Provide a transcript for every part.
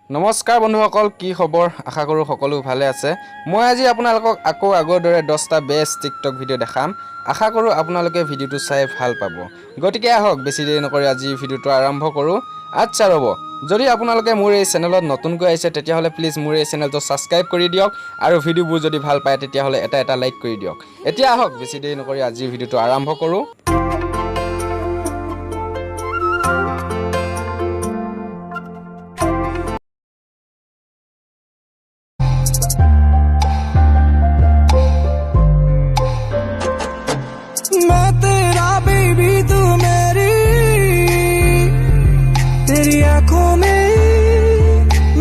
नमस्कार बंधुসকল কি খবৰ আশা কৰো সকলো ভালে আছে মই আজি আপোনালোকক আকৌ আগৰ দৰে 10টা বেষ্ট টিকটক ভিডিও দেখাম আশা কৰো আপোনালোকে ভিডিওটো চাই ভাল পাব গটিকে আহক বেছি দেৰি নকৰি আজি ভিডিওটো আৰম্ভ কৰো আচ্ছা ৰব যদি আপোনালোকে মোৰ এই চেনেলত নতুনকৈ আহিছে তেতিয়া হলে প্লিজ মোৰ এই চেনেলটো সাবস্ক্ৰাইব কৰি দিয়ক আৰু ভিডিওবোৰ যদি ভাল পায় তেতিয়া হলে এটা লাইক কৰি দিয়ক এতিয়া আহক বেছি দেৰি নকৰি আজি ভিডিওটো আৰম্ভ কৰো मैं तेरा बेबी तू मेरी तेरी आंखों में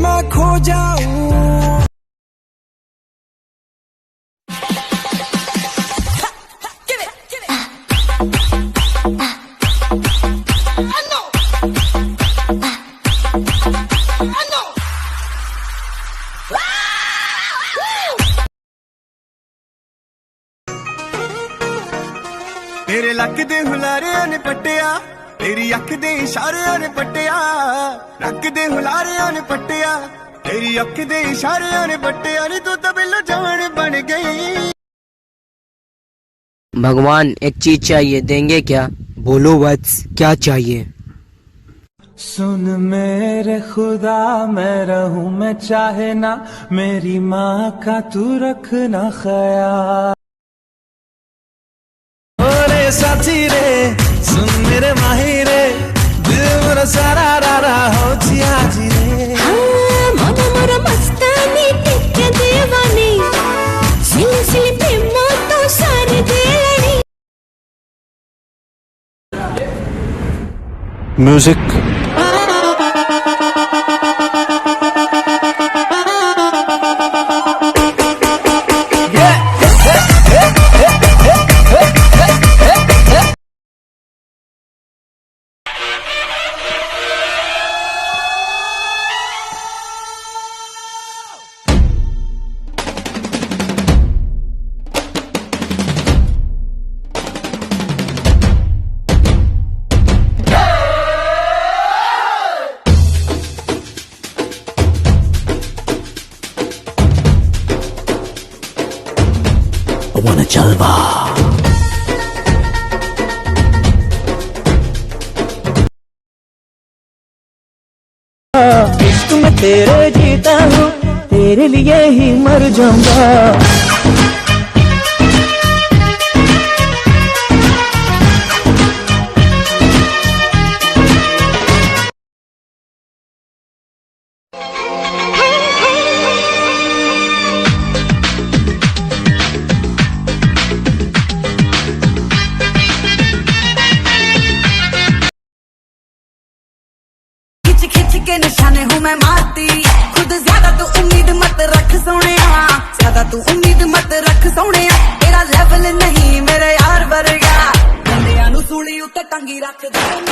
मैं खो जाऊं तेरे लक दे हुलारे ने पट्टिया तेरी अख दे इशारे ने पट्टिया लक दे हुलारे ने पट्टिया तेरी अख दे इशारे ने पट्टिया नी तू तो बिल्लो जवान बन गई। भगवान एक चीज चाहिए देंगे क्या? बोलो वत्स क्या चाहिए? सुन मेरे खुदा मैं रहूं मैं चाहे ना मेरी माँ का तू रखना ख्याल साथी रे सुन मेरे माही रे दिल मेरा सारा रारा हो जिया जी रे मन मोर मस्तानी टिक दीवानी सिली सिली प्रेम तो सारी देलनी म्यूजिक wanna चलवा इश्क में तेरे जीता हूँ तेरे लिए ही मर जाऊंगा खिच के निशाने हूँ मैं मारती खुद ज्यादा तू उम्मीद मत रख सोने ज्यादा तू उम्मीद मत रख सोने तेरा लेवल नहीं मेरे यार वर्गा बंदियां नू सूली उत्ते टंगी रख दे